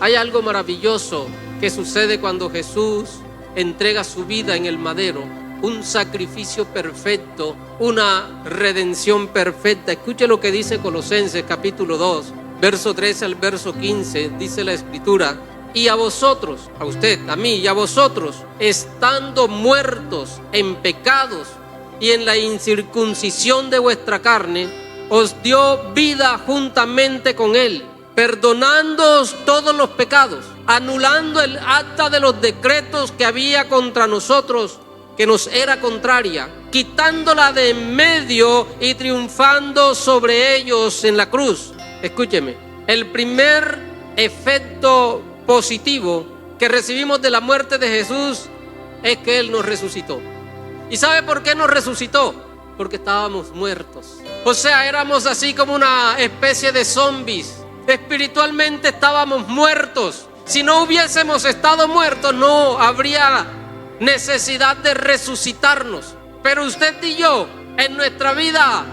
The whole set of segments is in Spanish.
Hay algo maravilloso que sucede cuando Jesús entrega su vida en el madero, un sacrificio perfecto, una redención perfecta. Escuche lo que dice Colosenses capítulo 2, verso 13 al verso 15, dice la Escritura: y a vosotros, a usted, a mí y a vosotros, estando muertos en pecados y en la incircuncisión de vuestra carne, os dio vida juntamente con Él, perdonándoos todos los pecados, anulando el acta de los decretos que había contra nosotros, que nos era contraria, quitándola de en medio y triunfando sobre ellos en la cruz. Escúcheme, el primer efecto positivo que recibimos de la muerte de Jesús es que Él nos resucitó. ¿Y sabe por qué nos resucitó? Porque estábamos muertos. O sea, éramos así como una especie de zombies. Espiritualmente estábamos muertos. Si no hubiésemos estado muertos, no habría necesidad de resucitarnos. Pero usted y yo, en nuestra vida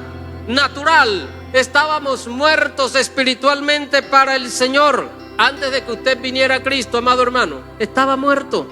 natural, estábamos muertos espiritualmente para el Señor. Antes de que usted viniera a Cristo, amado hermano, estaba muerto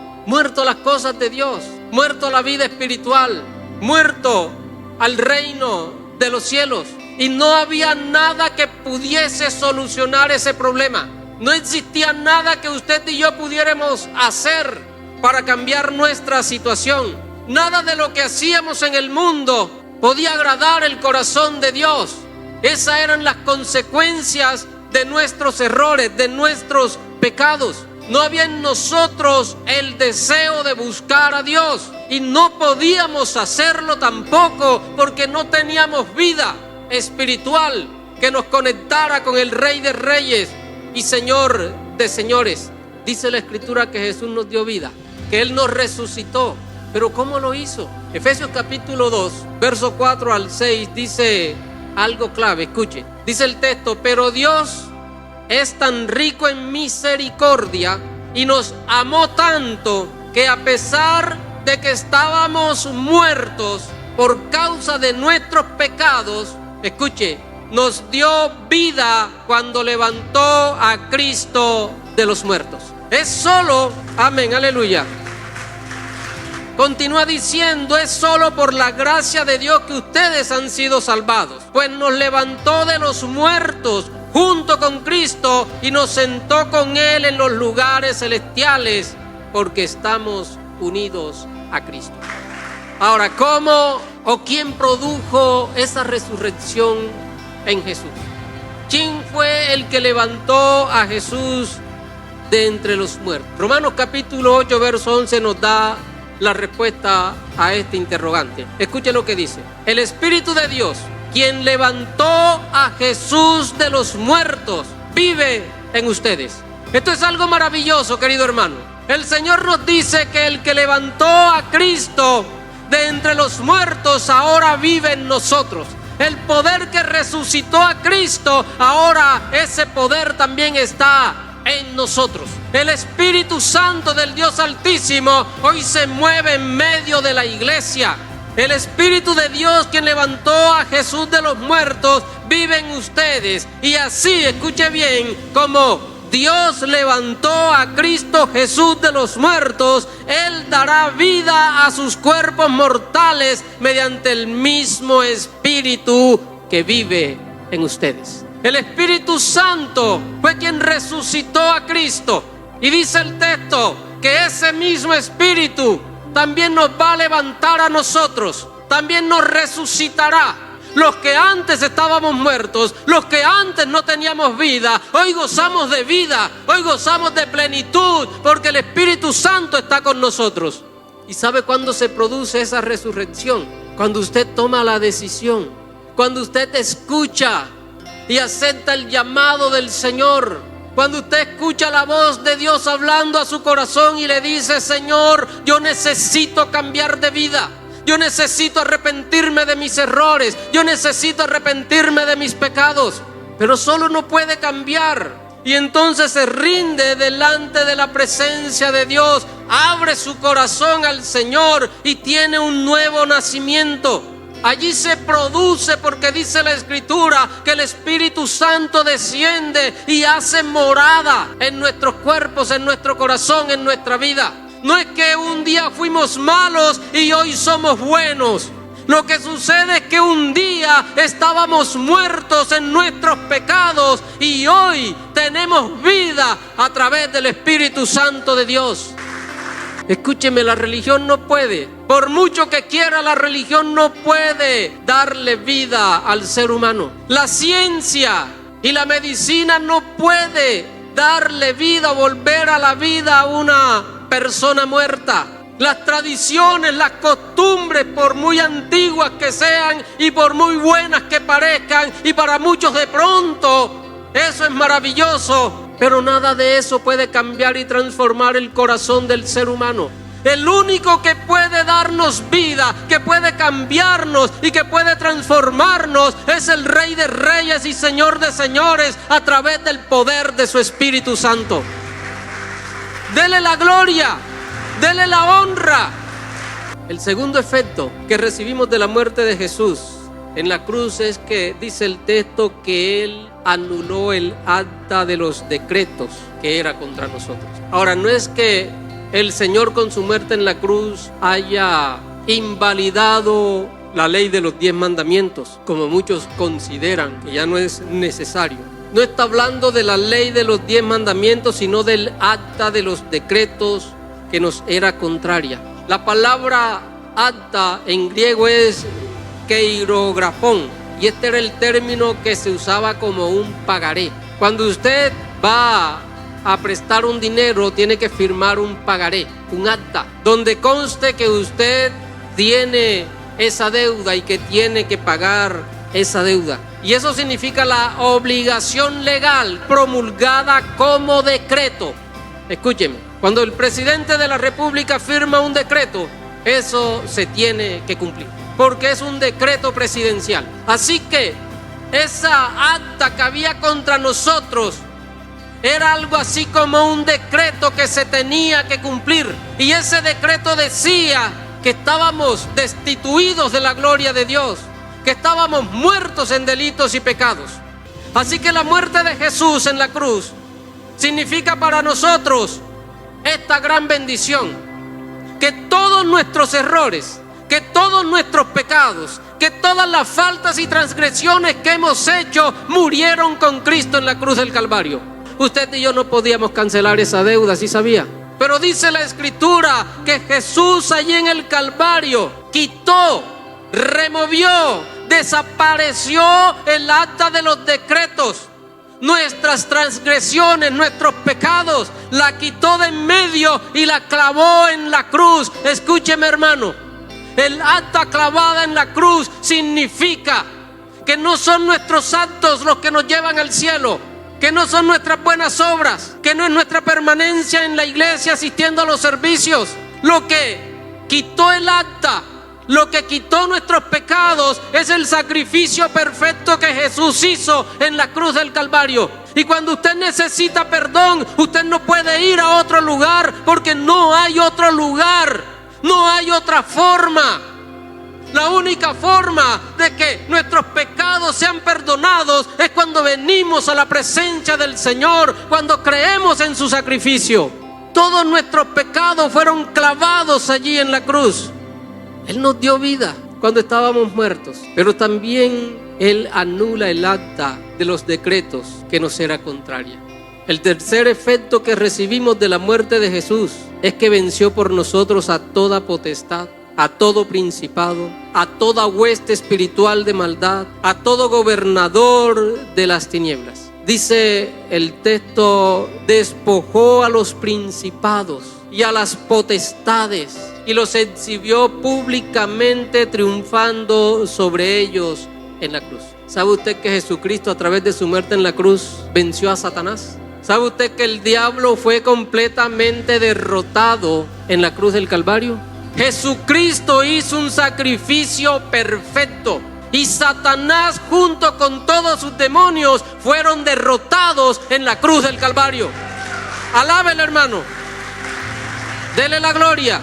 a las cosas de Dios, muerto a la vida espiritual, muerto al reino de los cielos. Y no había nada que pudiese solucionar ese problema. No existía nada que usted y yo pudiéramos hacer para cambiar nuestra situación. Nada de lo que hacíamos en el mundo podía agradar el corazón de Dios. Esas eran las consecuencias de nuestros errores, de nuestros pecados. No había en nosotros el deseo de buscar a Dios y no podíamos hacerlo tampoco porque no teníamos vida espiritual que nos conectara con el Rey de Reyes y Señor de Señores. Dice la Escritura que Jesús nos dio vida, que Él nos resucitó. ¿Pero cómo lo hizo? Efesios capítulo 2, verso 4 al 6 dice algo clave. Escuche, dice el texto: pero Dios es tan rico en misericordia y nos amó tanto que a pesar de que estábamos muertos por causa de nuestros pecados, escuche, nos dio vida cuando levantó a Cristo de los muertos. Es solo, amén, aleluya. Continúa diciendo: es solo por la gracia de Dios que ustedes han sido salvados, pues nos levantó de los muertos junto con Cristo y nos sentó con Él en los lugares celestiales, porque estamos unidos a Cristo. Ahora, ¿cómo o quién produjo esa resurrección en Jesús? ¿Quién fue el que levantó a Jesús de entre los muertos? Romanos capítulo 8, verso 11 nos da la respuesta a este interrogante. Escuche lo que dice: el Espíritu de Dios, quien levantó a Jesús de los muertos, vive en ustedes. Esto es algo maravilloso, querido hermano. El Señor nos dice que el que levantó a Cristo de entre los muertos ahora vive en nosotros. El poder que resucitó a Cristo, ahora ese poder también está en nosotros. El Espíritu Santo del Dios Altísimo hoy se mueve en medio de la iglesia. El Espíritu de Dios, quien levantó a Jesús de los muertos, vive en ustedes. Y así, escuche bien, como Dios levantó a Cristo Jesús de los muertos, Él dará vida a sus cuerpos mortales mediante el mismo Espíritu que vive en ustedes. El Espíritu Santo fue quien resucitó a Cristo. Y dice el texto que ese mismo Espíritu también nos va a levantar a nosotros, también nos resucitará. Los que antes estábamos muertos, los que antes no teníamos vida, hoy gozamos de vida, hoy gozamos de plenitud, porque el Espíritu Santo está con nosotros. ¿Y sabe cuándo se produce esa resurrección? Cuando usted toma la decisión, cuando usted escucha y acepta el llamado del Señor, cuando usted escucha la voz de Dios hablando a su corazón y le dice: Señor, yo necesito cambiar de vida. Yo necesito arrepentirme de mis errores. Yo necesito arrepentirme de mis pecados. Pero solo no puede cambiar. Y entonces se rinde delante de la presencia de Dios. Abre su corazón al Señor y tiene un nuevo nacimiento. Allí se produce, porque dice la Escritura que el Espíritu Santo desciende y hace morada en nuestros cuerpos, en nuestro corazón, en nuestra vida. No es que un día fuimos malos y hoy somos buenos. Lo que sucede es que un día estábamos muertos en nuestros pecados y hoy tenemos vida a través del Espíritu Santo de Dios. Escúcheme, la religión no puede, por mucho que quiera, la religión no puede darle vida al ser humano. La ciencia y la medicina no puede darle vida o volver a la vida a una persona muerta. Las tradiciones, las costumbres, por muy antiguas que sean y por muy buenas que parezcan, y para muchos de pronto eso es maravilloso, pero nada de eso puede cambiar y transformar el corazón del ser humano. El único que puede darnos vida, que puede cambiarnos y que puede transformarnos es el Rey de Reyes y Señor de Señores, a través del poder de su Espíritu Santo. Dele la gloria, dele la honra. El segundo efecto que recibimos de la muerte de Jesús en la cruz es que dice el texto que Él anuló el acta de los decretos que era contra nosotros. Ahora, no es que el Señor con su muerte en la cruz haya invalidado la ley de los 10 mandamientos, como muchos consideran que ya no es necesario. No está hablando de la ley de los 10 mandamientos, sino del acta de los decretos que nos era contraria. La palabra acta en griego es keirografón, y este era el término que se usaba como un pagaré. Cuando usted va a prestar un dinero, tiene que firmar un pagaré, un acta, donde conste que usted tiene esa deuda y que tiene que pagar esa deuda. Y eso significa la obligación legal promulgada como decreto. Escúcheme, cuando el presidente de la República firma un decreto, eso se tiene que cumplir, porque es un decreto presidencial. Así que esa acta que había contra nosotros era algo así como un decreto que se tenía que cumplir. Y ese decreto decía que estábamos destituidos de la gloria de Dios, que estábamos muertos en delitos y pecados. Así que la muerte de Jesús en la cruz significa para nosotros esta gran bendición: que todos nuestros errores, que todos nuestros pecados, que todas las faltas y transgresiones que hemos hecho murieron con Cristo en la cruz del Calvario. Usted y yo no podíamos cancelar esa deuda, ¿sí sabía? Pero dice la Escritura que Jesús allí en el Calvario quitó, removió, desapareció el acta de los decretos. Nuestras transgresiones, nuestros pecados, la quitó de en medio y la clavó en la cruz. Escúcheme, hermano, el acta clavada en la cruz significa que no son nuestros actos los que nos llevan al cielo, que no son nuestras buenas obras, que no es nuestra permanencia en la iglesia asistiendo a los servicios. Lo que quitó el acta, lo que quitó nuestros pecados, es el sacrificio perfecto que Jesús hizo en la cruz del Calvario. Y cuando usted necesita perdón, usted no puede ir a otro lugar, porque no hay otro lugar, no hay otra forma. La única forma de que nuestros pecados sean perdonados es cuando venimos a la presencia del Señor, cuando creemos en su sacrificio. Todos nuestros pecados fueron clavados allí en la cruz. Él nos dio vida cuando estábamos muertos, pero también Él anula el acta de los decretos que nos era contraria. El tercer efecto que recibimos de la muerte de Jesús es que venció por nosotros a toda potestad, a todo principado, a toda hueste espiritual de maldad, a todo gobernador de las tinieblas. Dice el texto: despojó a los principados y a las potestades y los exhibió públicamente, triunfando sobre ellos en la cruz. ¿Sabe usted que Jesucristo, a través de su muerte en la cruz, venció a Satanás? ¿Sabe usted que el diablo fue completamente derrotado en la cruz del Calvario? Jesucristo hizo un sacrificio perfecto, y Satanás junto con todos sus demonios fueron derrotados en la cruz del Calvario. Alábele, hermano, dele la gloria.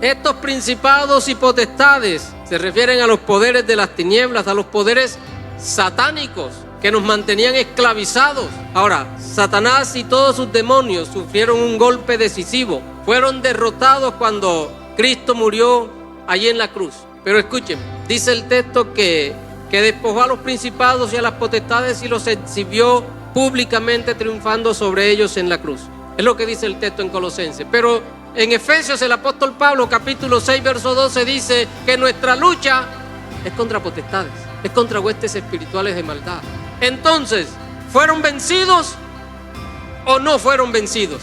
Estos principados y potestades se refieren a los poderes de las tinieblas, a los poderes satánicos que nos mantenían esclavizados. Ahora, Satanás y todos sus demonios sufrieron un golpe decisivo. Fueron derrotados cuando Cristo murió allí en la cruz. Pero escuchen, dice el texto que despojó a los principados y a las potestades y los exhibió públicamente, triunfando sobre ellos en la cruz. Es lo que dice el texto en Colosenses. Pero en Efesios el apóstol Pablo, capítulo 6, verso 12, dice que nuestra lucha es contra potestades, es contra huestes espirituales de maldad. Entonces, ¿fueron vencidos o no fueron vencidos?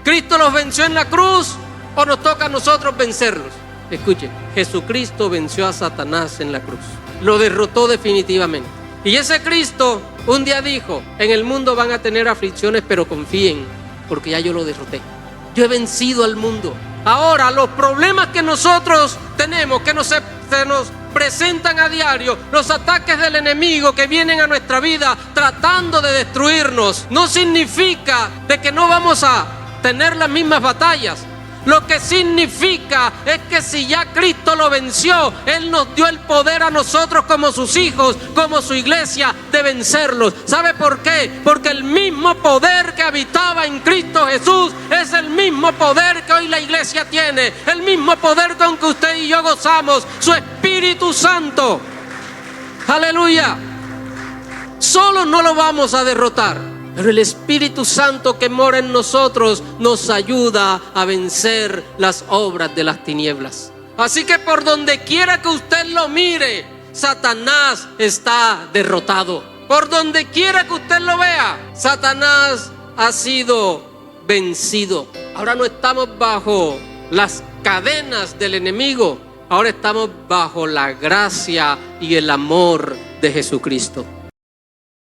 ¿Cristo los venció en la cruz o nos toca a nosotros vencerlos? Escuchen, Jesucristo venció a Satanás en la cruz. Lo derrotó definitivamente. Y ese Cristo un día dijo: en el mundo van a tener aflicciones, pero confíen, porque ya yo lo derroté. Yo he vencido al mundo. Ahora, los problemas que nosotros tenemos, que se nos presentan a diario, los ataques del enemigo que vienen a nuestra vida tratando de destruirnos, no significa de que no vamos a tener las mismas batallas. Lo que significa es que si ya Cristo lo venció, Él nos dio el poder a nosotros como sus hijos, como su iglesia, de vencerlos. ¿Sabe por qué? Porque el mismo poder que habitaba en Cristo Jesús es el mismo poder que hoy la iglesia tiene, el mismo poder con que usted y yo gozamos, su Espíritu Santo. ¡Aleluya! Solo no lo vamos a derrotar, pero el Espíritu Santo que mora en nosotros nos ayuda a vencer las obras de las tinieblas. Así que por donde quiera que usted lo mire, Satanás está derrotado. Por donde quiera que usted lo vea, Satanás ha sido vencido. Ahora no estamos bajo las cadenas del enemigo, ahora estamos bajo la gracia y el amor de Jesucristo.